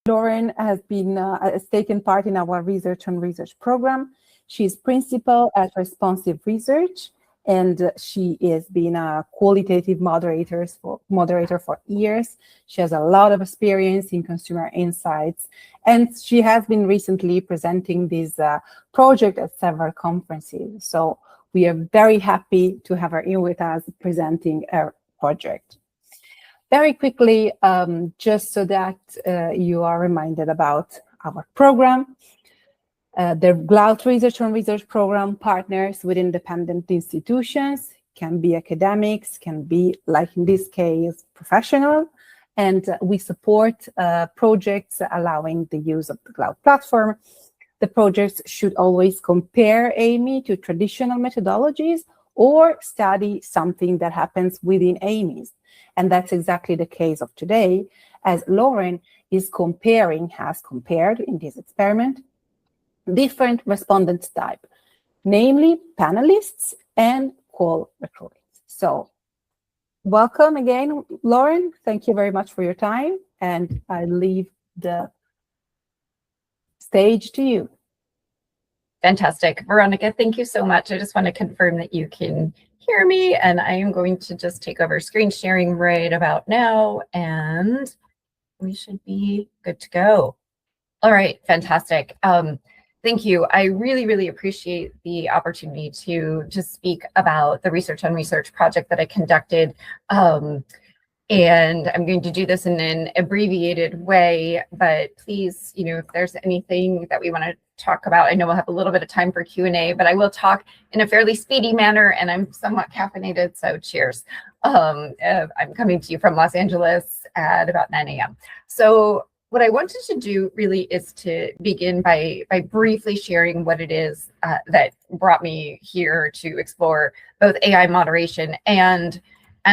Lauren has taken part in our Research on Research program. She's principal at Responsive Research, and she has been a qualitative moderator for years. She has a lot of experience in consumer insights, and she has been recently presenting this project at several conferences. So we are very happy to have her here with us presenting her project. Very quickly, just so that you are reminded about our program. The Glaut Research on Research program partners with independent institutions, can be academics, can be, like in this case, professional, and we support projects allowing the use of the Glaut platform. The projects should always compare AMI to traditional methodologies or study something that happens within AMIs. And that's exactly the case of today, as Lauren has compared in this experiment, different respondent type, namely panelists and Qual Recruits. So welcome again, Lauren. Thank you very much for your time, and I leave the stage to you. Fantastic. Veronica, thank you so much. I just want to confirm that you can hear me, and I am going to just take over screen sharing right about now, and we should be good to go. All right, fantastic. Thank you. I really, really appreciate the opportunity to speak about the Research on Research project that I conducted. And I'm going to do this in an abbreviated way, but please, if there's anything that we want to talk about, I know we'll have a little bit of time for Q&A, but I will talk in a fairly speedy manner, and I'm somewhat caffeinated, so cheers. I'm coming to you from Los Angeles at about 9 a.m. So what I wanted to do really is to begin by briefly sharing what it is that brought me here to explore both AI moderation and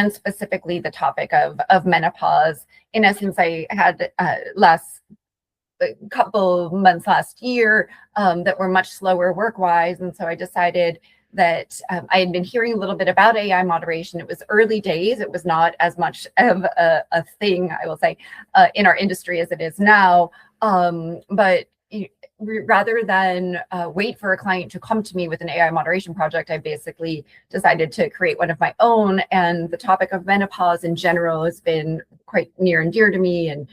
specifically the topic of menopause. In essence, I had a couple months last year that were much slower work-wise, and so I decided that I had been hearing a little bit about AI moderation. It was early days. It was not as much of a thing, I will say, in our industry as it is now. But rather than wait for a client to come to me with an AI moderation project, I basically decided to create one of my own. And the topic of menopause in general has been quite near and dear to me. And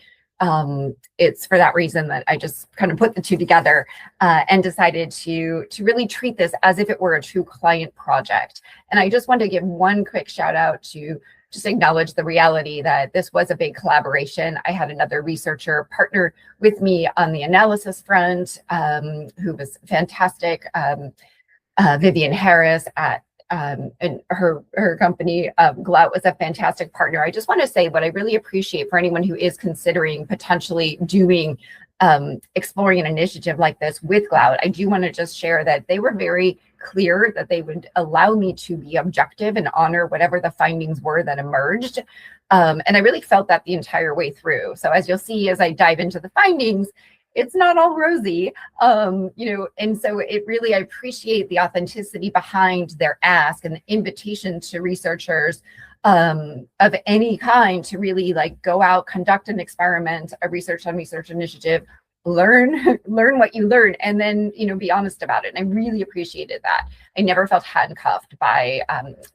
it's for that reason that I just kind of put the two together and decided to really treat this as if it were a true client project. And I just want to give one quick shout out to just acknowledge the reality that this was a big collaboration. I had another researcher partner with me on the analysis front, who was fantastic, Vivian Harris at and her company, Glaut, was a fantastic partner. I just want to say what I really appreciate for anyone who is considering potentially doing exploring an initiative like this with Glaut. I do want to just share that they were very clear that they would allow me to be objective and honor whatever the findings were that emerged. And I really felt that the entire way through. So as you'll see, as I dive into the findings, it's not all rosy, and so it really, I appreciate the authenticity behind their ask and the invitation to researchers of any kind to really go out, conduct an experiment, a research on research initiative, learn what you learn, and then, be honest about it. And I really appreciated that. I never felt handcuffed by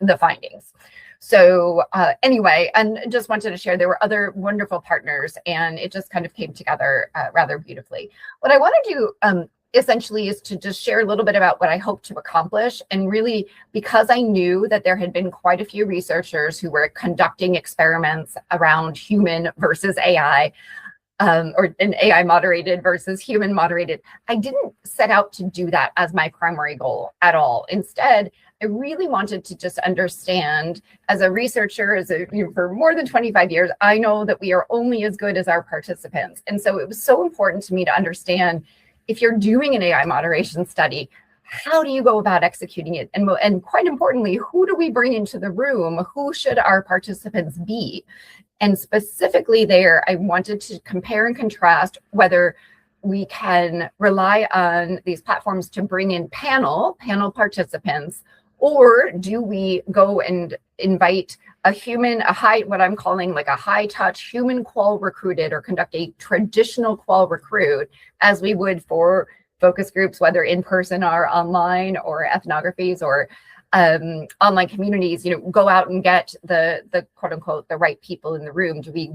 the findings. So anyway, and just wanted to share, there were other wonderful partners, and it just kind of came together rather beautifully. What I want to do essentially is to just share a little bit about what I hope to accomplish. And really, because I knew that there had been quite a few researchers who were conducting experiments around human versus AI, or an AI moderated versus human moderated, I didn't set out to do that as my primary goal at all. Instead, I really wanted to just understand, as a researcher, for more than 25 years, I know that we are only as good as our participants. And so it was so important to me to understand, if you're doing an AI moderation study, how do you go about executing it? And quite importantly, who do we bring into the room? Who should our participants be? And specifically there, I wanted to compare and contrast whether we can rely on these platforms to bring in panel participants, Or do we go and invite a human, what I'm calling like a high touch human qual recruited, or conduct a traditional qual recruit as we would for focus groups, whether in person or online, or ethnographies, or online communities, go out and get the quote unquote the right people in the room? Do we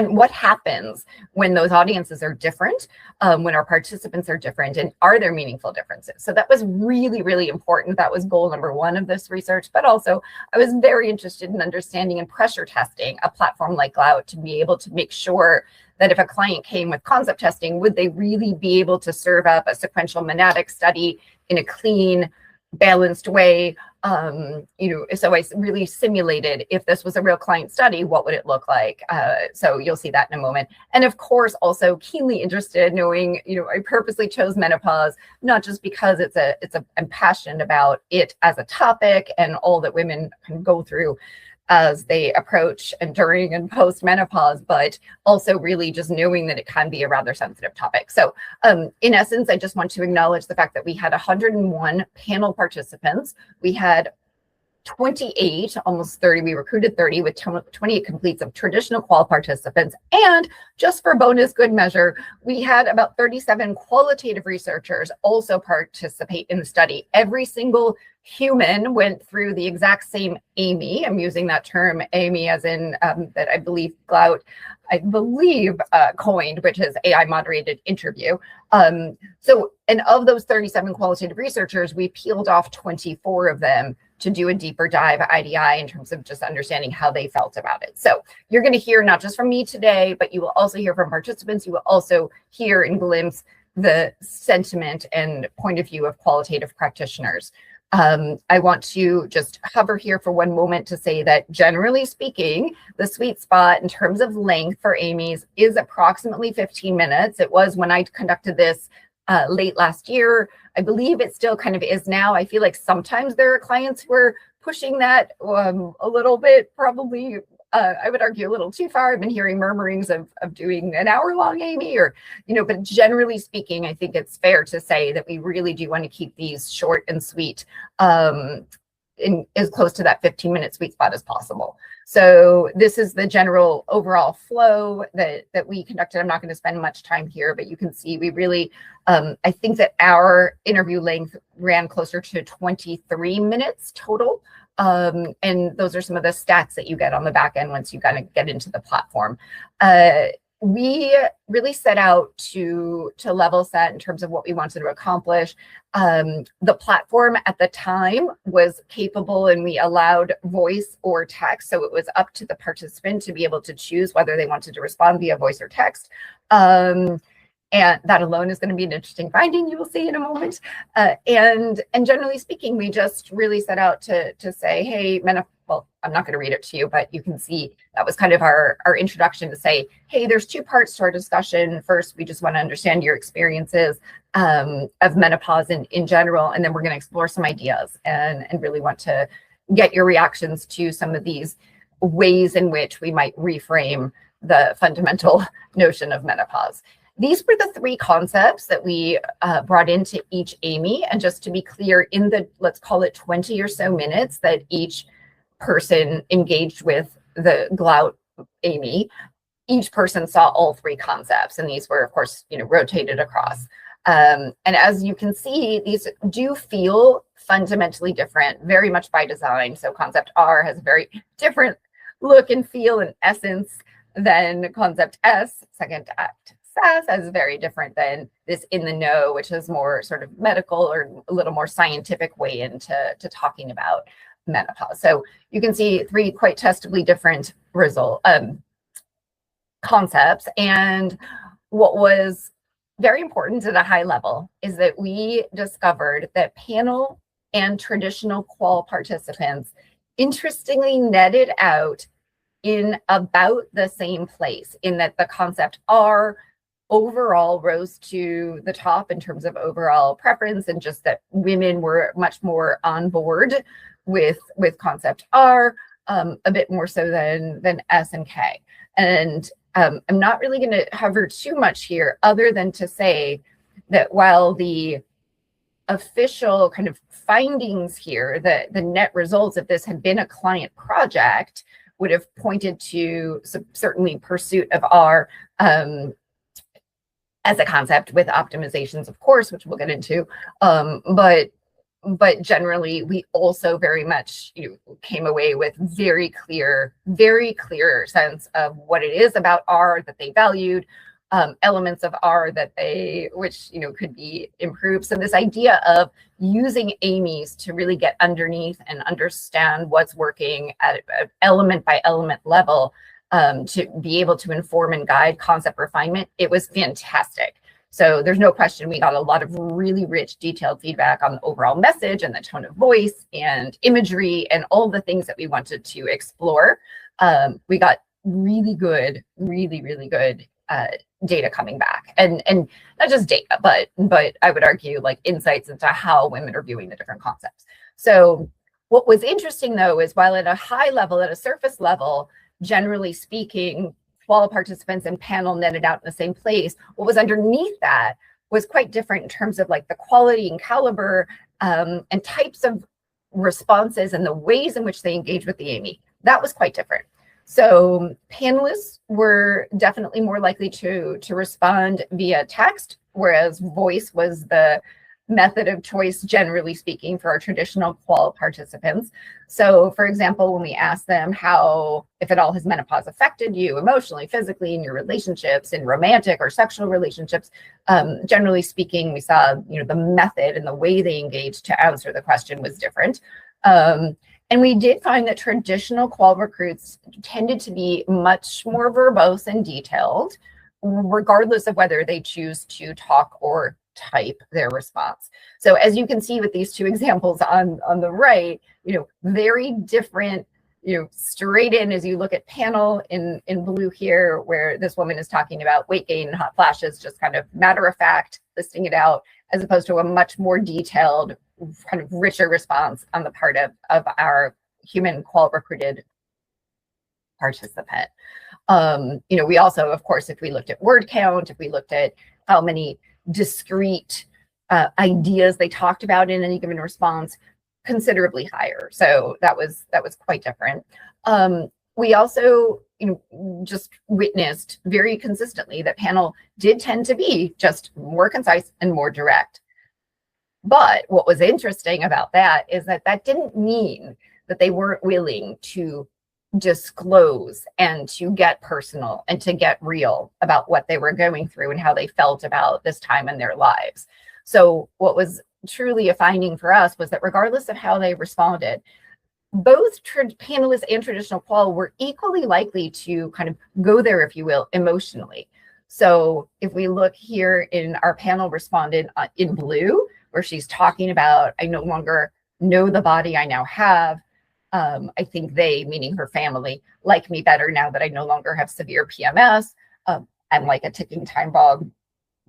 what happens when those audiences are different, when our participants are different, and are there meaningful differences? So that was really, really important. That was goal number one of this research. But also, I was very interested in understanding and pressure testing a platform like Glaut to be able to make sure that if a client came with concept testing, would they really be able to serve up a sequential monadic study in a clean, balanced way? So I really simulated, if this was a real client study, what would it look like? So you'll see that in a moment. And of course, also keenly interested, knowing, I purposely chose menopause, not just because I'm passionate about it as a topic and all that women can go through as they approach and during and post menopause, but also really just knowing that it can be a rather sensitive topic. So in essence, I just want to acknowledge the fact that we had 101 panel participants. We had 28, almost 30, we recruited 30 with 28 completes of traditional qual participants. And just for bonus good measure, we had about 37 qualitative researchers also participate in the study. Every single human went through the exact same AMI. I'm using that term AMI as in that I believe Glaut coined, which is AI moderated interview. And of those 37 qualitative researchers, we peeled off 24 of them to do a deeper dive IDI in terms of just understanding how they felt about it. So you're going to hear not just from me today, but you will also hear from participants. You will also hear and glimpse the sentiment and point of view of qualitative practitioners. I want to just hover here for one moment to say that generally speaking, the sweet spot in terms of length for AMIs is approximately 15 minutes. It was when I conducted this late last year. I believe it still kind of is now. I feel like sometimes there are clients who are pushing that a little bit, probably, I would argue a little too far. I've been hearing murmurings of doing an hour-long AMI, or, but generally speaking, I think it's fair to say that we really do want to keep these short and sweet, in as close to that 15-minute sweet spot as possible. So this is the general overall flow that we conducted. I'm not going to spend much time here, but you can see we really, I think that our interview length ran closer to 23 minutes total. And those are some of the stats that you get on the back end once you kind of get into the platform. We really set out to level set in terms of what we wanted to accomplish. The platform at the time was capable, and we allowed voice or text. So it was up to the participant to be able to choose whether they wanted to respond via voice or text. And that alone is going to be an interesting finding, you will see in a moment. And generally speaking, we just really set out to say, hey, well, I'm not going to read it to you, but you can see that was kind of our introduction to say, hey, there's two parts to our discussion. First, we just want to understand your experiences of menopause in general, and then we're going to explore some ideas and really want to get your reactions to some of these ways in which we might reframe the fundamental notion of menopause. These were the three concepts that we brought into each AMI. And just to be clear, in the, let's call it 20 or so minutes that each person engaged with the Glaut AMI, each person saw all three concepts. And these were, of course, rotated across. And as you can see, these do feel fundamentally different, very much by design. So concept R has a very different look and feel and essence than concept S, second act SAS, is very different than this in the know, which is more sort of medical or a little more scientific way into talking about menopause. So you can see three quite testably different concepts. And what was very important at a high level is that we discovered that panel and traditional qual participants interestingly netted out in about the same place, in that the concept R overall rose to the top in terms of overall preference, and just that women were much more on board with concept R, a bit more so than S and K. And I'm not really going to hover too much here, other than to say that while the official kind of findings here, the net results, if this had been a client project, would have pointed to certainly pursuit of R as a concept, with optimizations, of course, which we'll get into. But generally, we also very much came away with very clear sense of what it is about R that they valued, elements of R that which could be improved. So this idea of using AMIs to really get underneath and understand what's working at an element by element level, to be able to inform and guide concept refinement, it was fantastic. So there's no question we got a lot of really rich, detailed feedback on the overall message and the tone of voice and imagery and all the things that we wanted to explore. We got really good data coming back, and not just data, but I would argue like insights into how women are viewing the different concepts. So what was interesting though is, while at a high level, at a surface level, generally speaking, qual participants and panel netted out in the same place, what was underneath that was quite different in terms of like the quality and caliber, and types of responses and the ways in which they engage with the AMI. That was quite different. So panelists were definitely more likely to respond via text, whereas voice was the method of choice, generally speaking, for our traditional qual participants. So for example, when we asked them how, if at all, has menopause affected you emotionally, physically, in your relationships, in romantic or sexual relationships, generally speaking, we saw the method and the way they engaged to answer the question was different. And we did find that traditional qual recruits tended to be much more verbose and detailed, regardless of whether they choose to talk or type their response. So as you can see with these two examples on the right, very different, straight in, as you look at panel in blue here, where this woman is talking about weight gain and hot flashes, just kind of matter of fact, listing it out, as opposed to a much more detailed, kind of richer response on the part of our human qual recruited participant. We also, of course, if we looked at word count, if we looked at how many discrete ideas they talked about in any given response, considerably higher. So that was quite different. We also just witnessed very consistently that panel did tend to be just more concise and more direct. But what was interesting about that is that didn't mean that they weren't willing to disclose and to get personal and to get real about what they were going through and how they felt about this time in their lives. So what was truly a finding for us was that regardless of how they responded, both panelists and traditional qual were equally likely to kind of go there, if you will, emotionally. So if we look here in our panel respondent in blue, where she's talking about, I no longer know the body I now have. I think they, meaning her family, like me better now that I no longer have severe PMS. I'm like a ticking time bomb,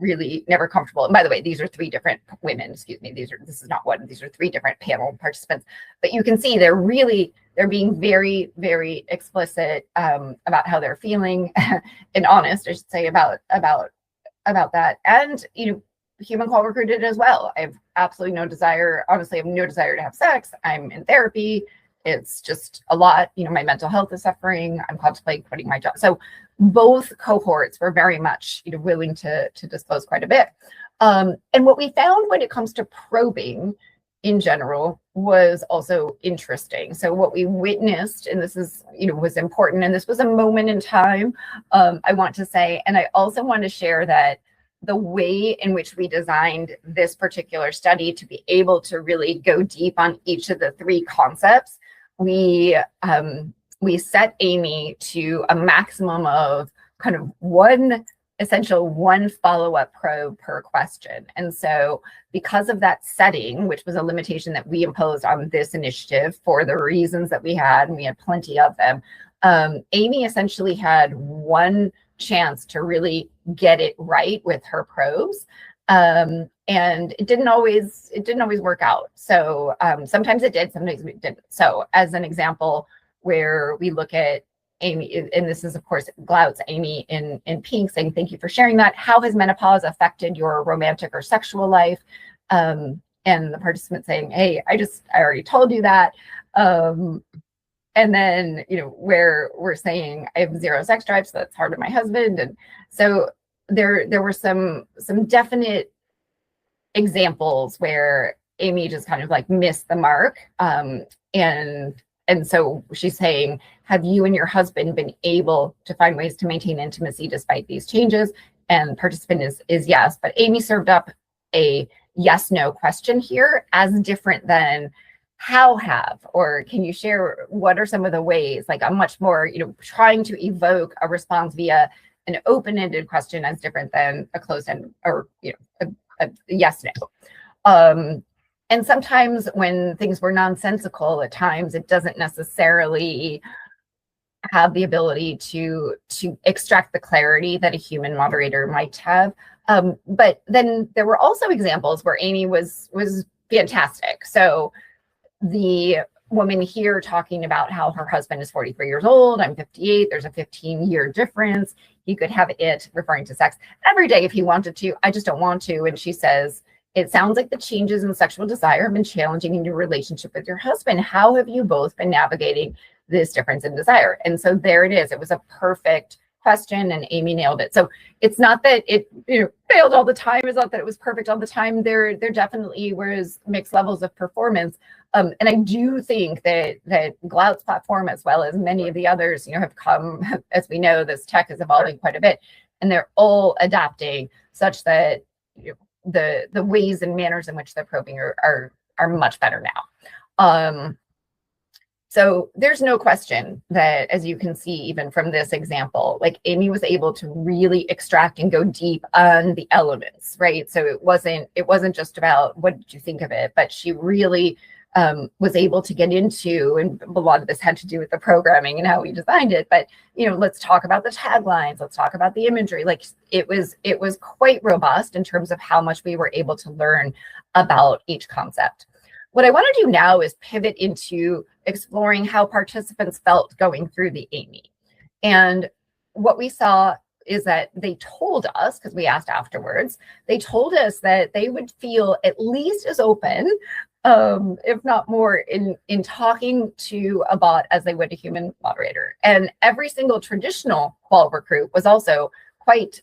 really never comfortable. And by the way, these are three different women, excuse me. This is not one, these are three different panel participants. But you can see they're being very, very explicit about how they're feeling and honest, I should say, about that. And, human qual recruited as well. I have absolutely no desire, honestly, I have no desire to have sex. I'm in therapy. It's just a lot. My mental health is suffering. I'm contemplating quitting my job. So both cohorts were very much willing to disclose quite a bit. And what we found when it comes to probing in general was also interesting. So what we witnessed, and this is, was important, and this was a moment in time, I want to say, and I also want to share that the way in which we designed this particular study to be able to really go deep on each of the three concepts, we set AMI to a maximum of kind of one follow-up probe per question. And so because of that setting, which was a limitation that we imposed on this initiative for the reasons that we had, and we had plenty of them, AMI essentially had one chance to really get it right with her probes. And it didn't always work out. So sometimes it did, sometimes it didn't. So as an example, where we look at Amy, and this is of course Glaut's Amy in pink, saying, thank you for sharing that. How has menopause affected your romantic or sexual life? and the participant saying, hey, I already told you that. And then, where we're saying I have 0 sex drive, so that's hard on my husband. And so there were some definite examples where Amy just kind of like missed the mark. And so she's saying, have you and your husband been able to find ways to maintain intimacy despite these changes? And participant is yes, but Amy served up a yes/no question here as different than how have, or can you share what are some of the ways, like a much more, trying to evoke a response via an open-ended question as different than a closed-end or, a yes/no. And sometimes when things were nonsensical, at times it doesn't necessarily have the ability to extract the clarity that a human moderator might have. But then there were also examples where Amy was fantastic. So the woman here talking about how her husband is 43 years old, I'm 58, there's a 15-year difference. He could have it, referring to sex, every day if he wanted to. I just don't want to. And she says, it sounds like the changes in sexual desire have been challenging in your relationship with your husband. How have you both been navigating this difference in desire? And so there it is. It was a perfect question, and Amy nailed it. So it's not that it failed all the time. It's not that it was perfect all the time. There definitely was mixed levels of performance. And I do think that Glaut's platform, as well as many of the others, have come, as we know, this tech is evolving quite a bit, and they're all adapting such that the ways and manners in which they're probing are much better now. So there's no question that, as you can see, even from this example, like Amy was able to really extract and go deep on the elements, right? So it wasn't just about what did you think of it, but she really was able to get into, and a lot of this had to do with the programming and how we designed it, but let's talk about the taglines, let's talk about the imagery. Like it was quite robust in terms of how much we were able to learn about each concept. What I want to do now is pivot into exploring how participants felt going through the Amy. And what we saw is that they told us, because we asked afterwards, they told us that they would feel at least as open, if not more, in talking to a bot as they would a human moderator. And every single traditional Qual Recruit was also quite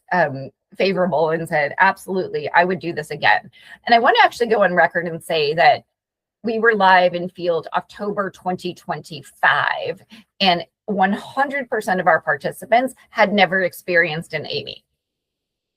favorable and said, absolutely, I would do this again. And I want to actually go on record and say that we were live in field October 2025, and 100% of our participants had never experienced an Amy.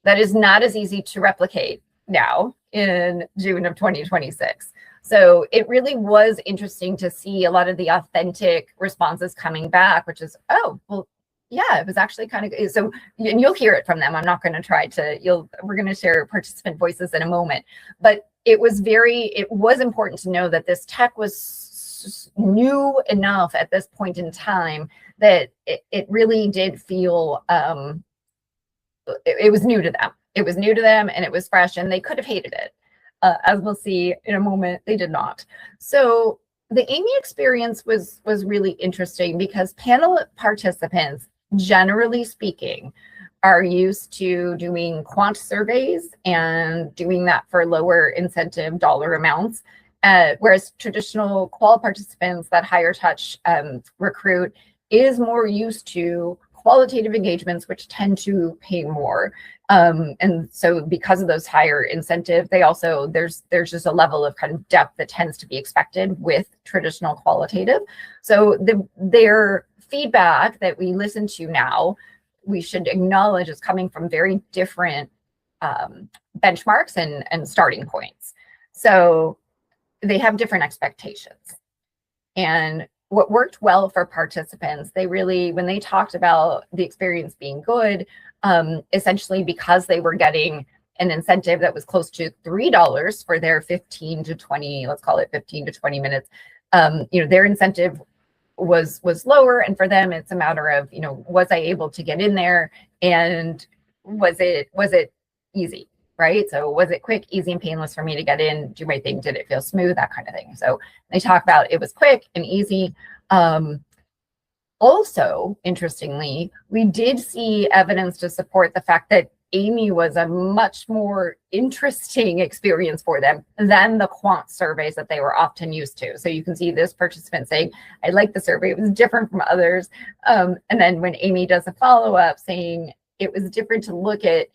That is not as easy to replicate now in June of 2026. So it really was interesting to see a lot of the authentic responses coming back, which is, oh, well, yeah, it was actually kind of good. So, and you'll hear it from them. I'm not going to try to, we're going to share participant voices in a moment, but it was important to know that this tech was new enough at this point in time that it really did feel, it was new to them. It was new to them, and it was fresh, and they could have hated it. As we'll see in a moment, they did not. So the Amy experience was really interesting because panel participants, generally speaking, are used to doing quant surveys and doing that for lower incentive dollar amounts, whereas traditional Qual participants that higher touch recruit is more used to qualitative engagements, which tend to pay more. And so because of those higher incentive, they also, there's just a level of kind of depth that tends to be expected with traditional qualitative. So their feedback that we listen to now, we should acknowledge is coming from very different benchmarks and starting points. So they have different expectations. And what worked well for participants, they really, when they talked about the experience being good, essentially because they were getting an incentive that was close to $3 for their 15 to 20, let's call it 15 to 20 minutes, their incentive was lower. And for them, it's a matter of, was I able to get in there, and was it easy, right? So was it quick, easy, and painless for me to get in, do my thing? Did it feel smooth? That kind of thing. So they talk about it was quick and easy. Also, interestingly, we did see evidence to support the fact that Amy was a much more interesting experience for them than the quant surveys that they were often used to. So you can see this participant saying, I like the survey, it was different from others. And then when Amy does a follow-up saying it was different to look at,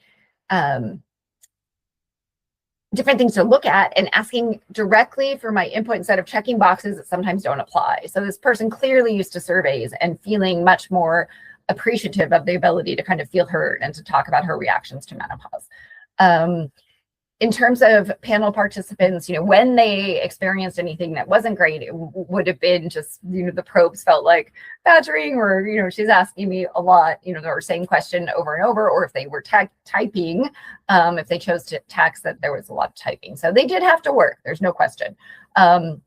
different things to look at and asking directly for my input instead of checking boxes that sometimes don't apply. So this person clearly used to surveys and feeling much more appreciative of the ability to kind of feel heard and to talk about her reactions to menopause. In terms of panel participants, you know, when they experienced anything that wasn't great, it would have been just, you know, the probes felt like badgering, or, you know, she's asking me a lot, you know, or same question over and over, or if they were typing, if they chose to text, that there was a lot of typing. So they did have to work, there's no question. And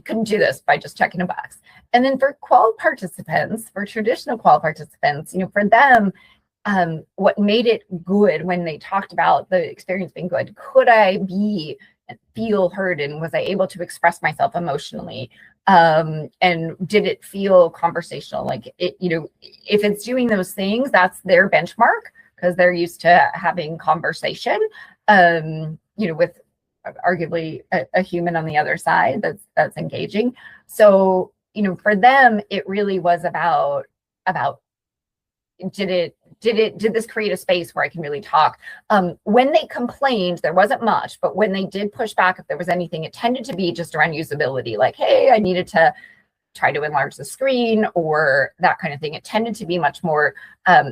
couldn't do this by just checking a box. And then for qual participants, for traditional qual participants, you know, for them, what made it good when they talked about the experience being good, could I feel heard, and was I able to express myself emotionally? And did it feel conversational? Like it, you know, if it's doing those things, that's their benchmark because they're used to having conversation, you know, with arguably a human on the other side that's engaging. So, you know, for them, it really was about did this create a space where I can really talk? When they complained, there wasn't much, but when they did push back, if there was anything, it tended to be just around usability, like, hey, I needed to try to enlarge the screen or that kind of thing. It tended to be much more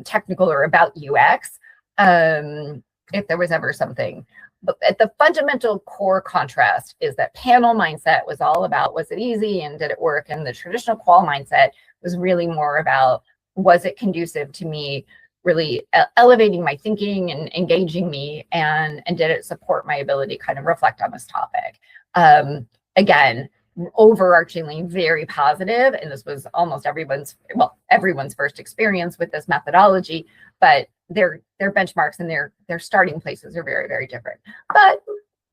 technical or about UX, if there was ever something. But at the fundamental core contrast is that panel mindset was all about, was it easy and did it work? And the traditional qual mindset was really more about, was it conducive to me really elevating my thinking and engaging me, and did it support my ability to kind of reflect on this topic? Again, overarchingly very positive, and this was almost everyone's first experience with this methodology, but their benchmarks and their starting places are very, very different. But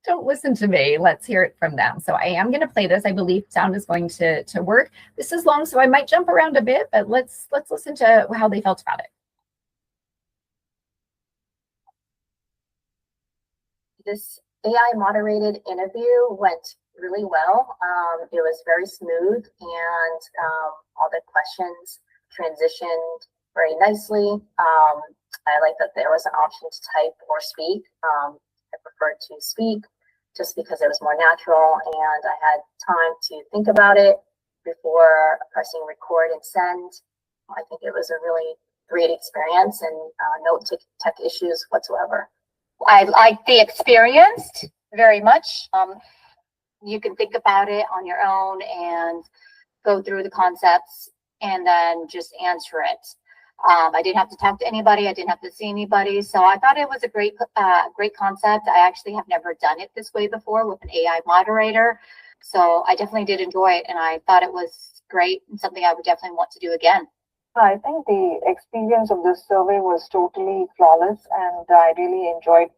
don't listen to me, let's hear it from them. So I am going to play this. I believe sound is going to work. This is long, so I might jump around a bit, but let's listen to how they felt about it. This AI moderated interview went really well. It was very smooth, and all the questions transitioned very nicely. I like that there was an option to type or speak. I preferred to speak just because it was more natural, and I had time to think about it before pressing record and send. I think it was a really great experience, and no tech issues whatsoever. I like the experience very much. You can think about it on your own and go through the concepts and then just answer it. I didn't have to talk to anybody. I didn't have to see anybody. So I thought it was a great concept. I actually have never done it this way before with an AI moderator. So I definitely did enjoy it, and I thought it was great and something I would definitely want to do again. I think the experience of this survey was totally flawless, and I really enjoyed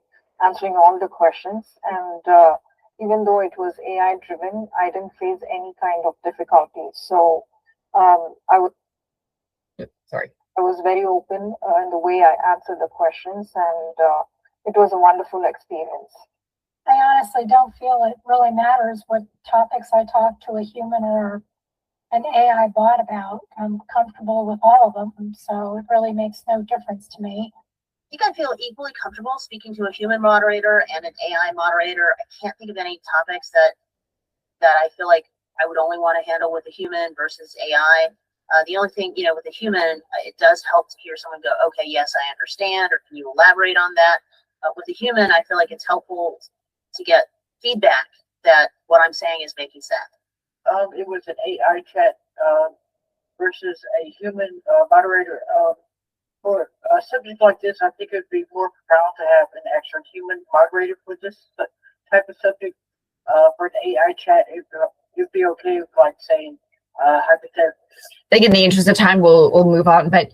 answering all the questions. And even though it was AI driven, I didn't face any kind of difficulties. So I was very open in the way I answered the questions, and it was a wonderful experience. I honestly don't feel it really matters what topics I talk to a human or an AI bot about. I'm comfortable with all of them, so it really makes no difference to me. I think I feel equally comfortable speaking to a human moderator and an AI moderator. I can't think of any topics that I feel like I would only want to handle with a human versus AI. The only thing, you know, with a human, it does help to hear someone go, okay, yes, I understand, or can you elaborate on that? With a human, I feel like it's helpful to get feedback that what I'm saying is making sense. It was an AI chat versus a human moderator. For a subject like this, I think it would be more profound to have an actual human moderator for this type of subject. For an AI chat, it'd be okay with, like, saying hypothetically. I think in the interest of time, we'll move on, but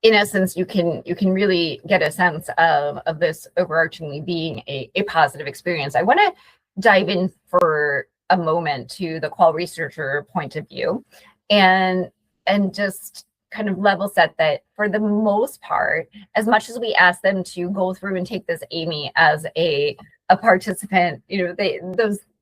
in essence, you can really get a sense of this overarchingly being a positive experience. I want to dive in for a moment to the qual researcher point of view, and just kind of level set that for the most part, as much as we ask them to go through and take this Amy as a participant, you know,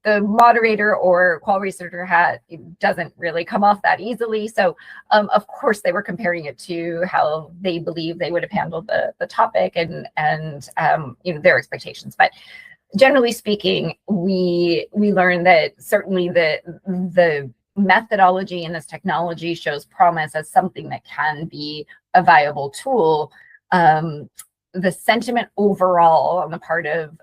the moderator or qual researcher hat doesn't really come off that easily. So of course they were comparing it to how they believe they would have handled the topic and you know, their expectations. But generally speaking, we learned that certainly the methodology in this technology shows promise as something that can be a viable tool. The sentiment overall on the part of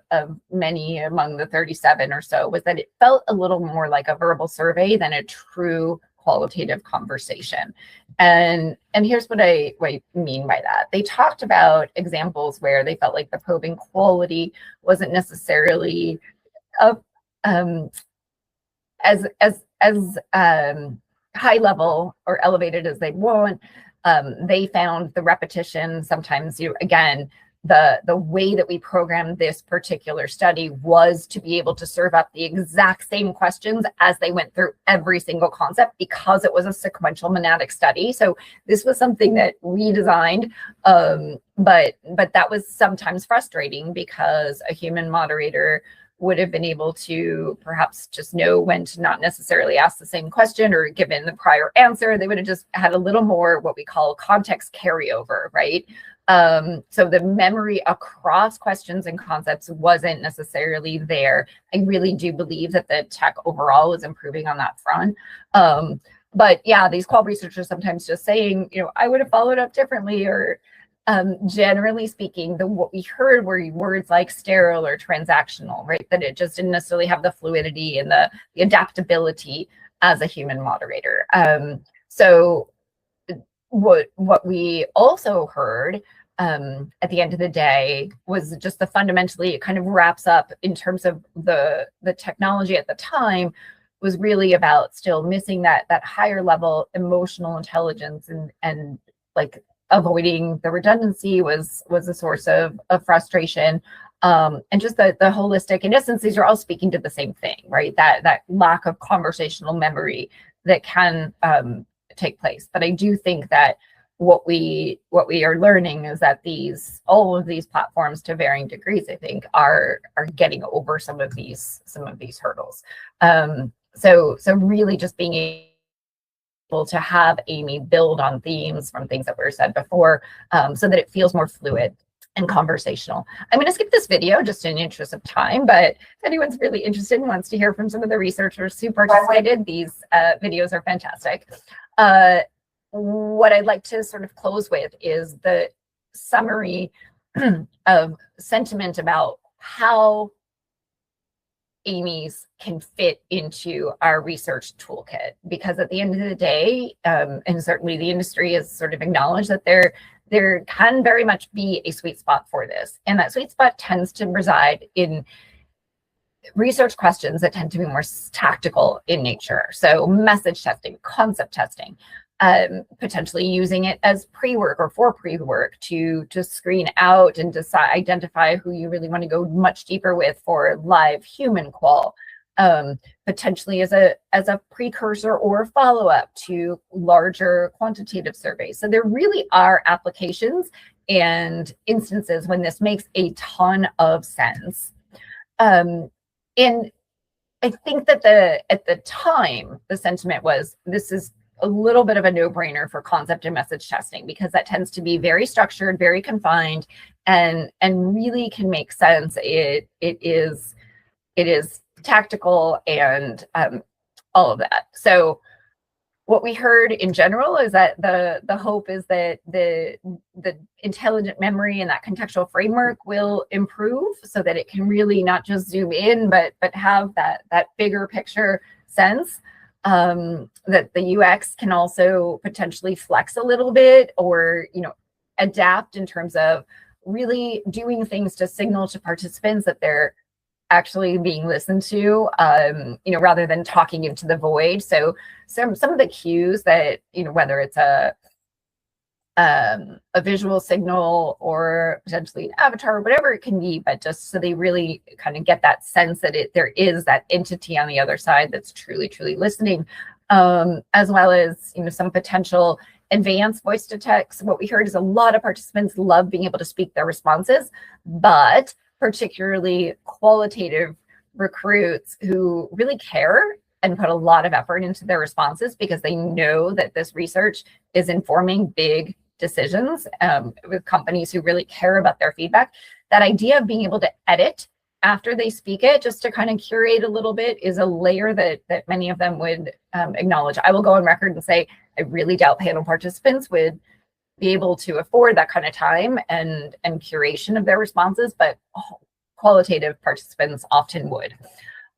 many among the 37 or so was that it felt a little more like a verbal survey than a true qualitative conversation. And here's what I mean by that. They talked about examples where they felt like the probing quality wasn't necessarily as high level or elevated as they'd want. They found the repetition sometimes, you know, again, the way that we programmed this particular study was to be able to serve up the exact same questions as they went through every single concept, because it was a sequential monadic study. So this was something that we designed, but that was sometimes frustrating because a human moderator would have been able to perhaps just know when to not necessarily ask the same question, or given the prior answer, they would have just had a little more what we call context carryover, right? So the memory across questions and concepts wasn't necessarily there. I really do believe that the tech overall is improving on that front. But yeah, these qual researchers sometimes just saying, you know, I would have followed up differently, or generally speaking, what we heard were words like sterile or transactional, right? That it just didn't necessarily have the fluidity and the adaptability as a human moderator. So what we also heard at the end of the day was just the fundamentally, it kind of wraps up in terms of the technology at the time was really about still missing that higher level emotional intelligence, and like avoiding the redundancy was a source of frustration. And just the holistic, in essence, these are all speaking to the same thing, right? That lack of conversational memory that can take place. But I do think that what we are learning is that all of these platforms, to varying degrees, I think, are getting over some of these hurdles. So really just being able to have Amy build on themes from things that were said before, so that it feels more fluid and conversational. I'm going to skip this video just in the interest of time, but if anyone's really interested and wants to hear from some of the researchers who participated, these videos are fantastic. What I'd like to sort of close with is the summary of sentiment about how Amy's can fit into our research toolkit, because at the end of the day, and certainly the industry has sort of acknowledged that there can very much be a sweet spot for this. And that sweet spot tends to reside in research questions that tend to be more tactical in nature. So message testing, concept testing, potentially using it as pre-work or for pre-work to screen out and identify who you really want to go much deeper with for live human qual, potentially as a precursor or follow-up to larger quantitative surveys. So there really are applications and instances when this makes a ton of sense. And I think that at the time, the sentiment was, this is a little bit of a no-brainer for concept and message testing, because that tends to be very structured, very confined, and really can make sense. It is tactical and all of that. So what we heard in general is that the hope is that the intelligent memory and that contextual framework will improve, so that it can really not just zoom in, but have that bigger picture sense. That the UX can also potentially flex a little bit, or adapt in terms of really doing things to signal to participants that they're actually being listened to, rather than talking into the void. So some of the cues that, whether it's a visual signal or potentially an avatar or whatever it can be, but just so they really kind of get that sense that there is that entity on the other side that's truly listening, as well as some potential advanced voice to text, what we heard is a lot of participants love being able to speak their responses, but particularly qualitative recruits who really care and put a lot of effort into their responses because they know that this research is informing big decisions with companies who really care about their feedback. That idea of being able to edit after they speak it, just to kind of curate a little bit, is a layer that many of them would acknowledge. I will go on record and say, I really doubt panel participants would be able to afford that kind of time and curation of their responses, but qualitative participants often would.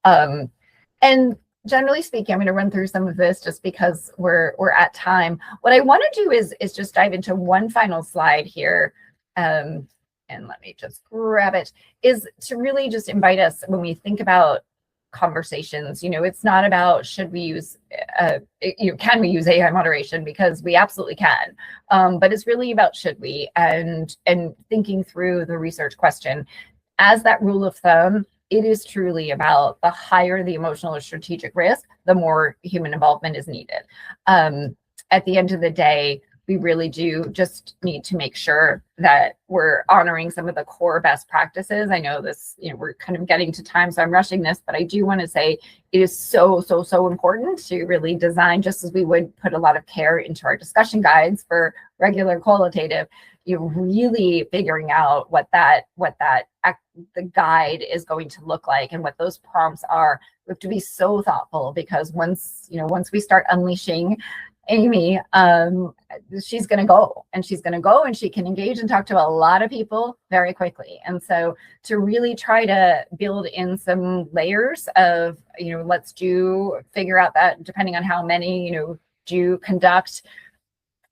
And generally speaking, I'm going to run through some of this just because we're at time. What I want to do is just dive into one final slide here. And let me just grab it, is to really just invite us when we think about conversations, it's not about should we use, can we use AI moderation, because we absolutely can. But it's really about should we, and thinking through the research question. As that rule of thumb, it is truly about the higher the emotional or strategic risk, the more human involvement is needed. At the end of the day, we really do just need to make sure that we're honoring some of the core best practices. I know this, we're kind of getting to time, so I'm rushing this, but I do want to say it is so important to really design, just as we would put a lot of care into our discussion guides for regular qualitative, really figuring out what the guide is going to look like and what those prompts are. We have to be so thoughtful, because once we start unleashing Amy, she's going to go and she can engage and talk to a lot of people very quickly. And so to really try to build in some layers of, let's figure out that depending on how many, do conduct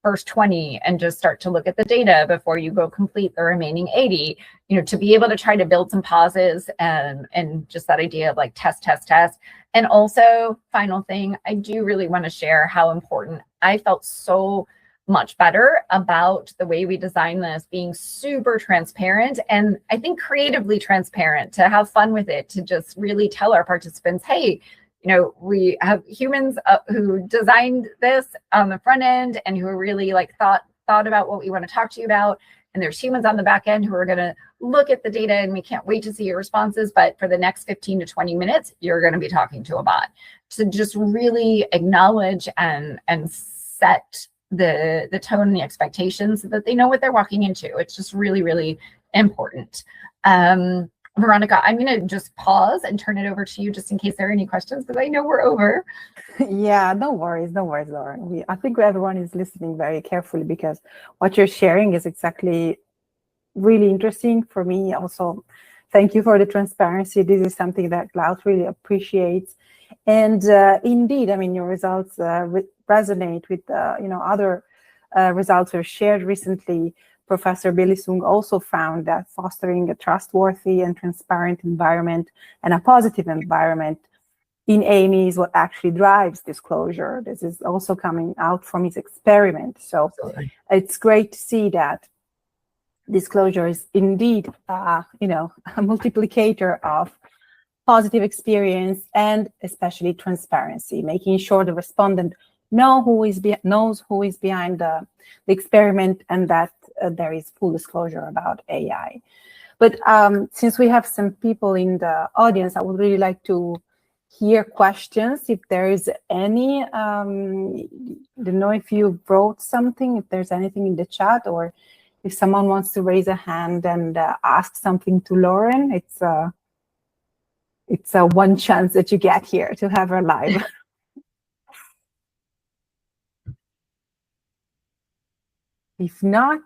first 20 and just start to look at the data before you go complete the remaining 80, to be able to try to build some pauses and just that idea of like test. And also, final thing, I do really want to share how important I felt so much better about the way we designed this, being super transparent, and I think creatively transparent, to have fun with it, to just really tell our participants, hey, we have humans who designed this on the front end and who really thought about what we want to talk to you about. And there's humans on the back end who are going to look at the data, and we can't wait to see your responses. But for the next 15 to 20 minutes, you're going to be talking to a bot. To just really acknowledge and set the tone and the expectations so that they know what they're walking into. It's just really, really important. Veronica, I'm going to just pause and turn it over to you just in case there are any questions, because I know we're over. Yeah, no worries, Lauren. I think everyone is listening very carefully, because what you're sharing is exactly really interesting for me. Also, thank you for the transparency. This is something that Glaut really appreciates. And indeed, your results resonate with other results we've shared recently. Professor Billy Sung also found that fostering a trustworthy and transparent environment and a positive environment in Amy is what actually drives disclosure. This is also coming out from his experiment. So it's great to see that disclosure is indeed, a multiplicator of positive experience and especially transparency, making sure the respondent knows who is behind the experiment, and that there is full disclosure about AI. But since we have some people in the audience, I would really like to hear questions. If there is any, I don't know if you wrote something, if there's anything in the chat, or if someone wants to raise a hand and ask something to Lauren. It's a one chance that you get here to have her live. If not,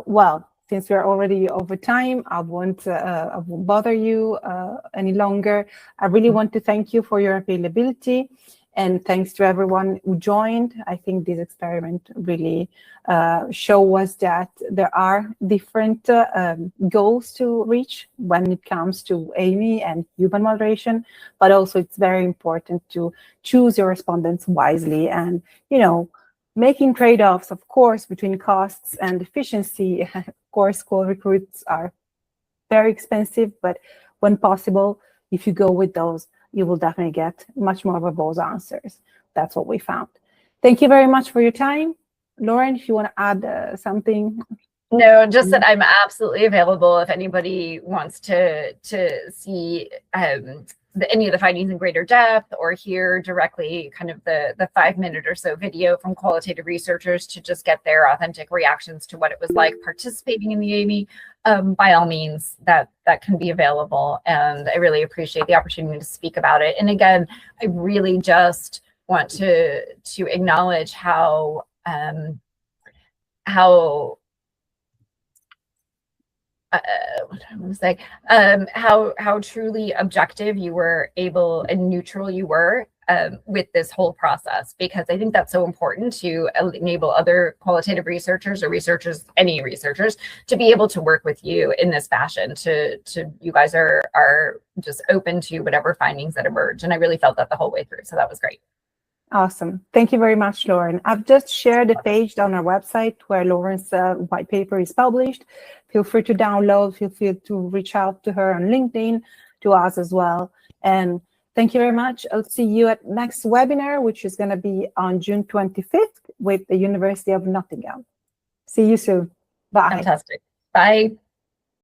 well, since we're already over time, I won't bother you any longer. I really want to thank you for your availability, and thanks to everyone who joined. I think this experiment really show us that there are different goals to reach when it comes to Amy and human moderation, but also it's very important to choose your respondents wisely, and making trade-offs, of course, between costs and efficiency. Of course, Qual Recruits are very expensive, but when possible, if you go with those, you will definitely get much more verbose answers. That's what we found. Thank you very much for your time. Lauren, if you want to add something. No, just that I'm absolutely available if anybody wants to see any of the findings in greater depth, or hear directly kind of the 5-minute or so video from qualitative researchers to just get their authentic reactions to what it was like participating in the AMI. By all means, that can be available, and I really appreciate the opportunity to speak about it. And again, I really just want to acknowledge how what I want to say, how truly objective you were able and neutral you were with this whole process, because I think that's so important to enable other qualitative researchers or researchers, any researchers, to be able to work with you in this fashion. To you guys are just open to whatever findings that emerge, and I really felt that the whole way through. So that was great. Awesome. Thank you very much, Lauren. I've just shared the page on our website where Lauren's white paper is published. Feel free to download, feel free to reach out to her on LinkedIn, to us as well. And thank you very much. I'll see you at next webinar, which is going to be on June 25th with the University of Nottingham. See you soon. Bye. Fantastic. Bye.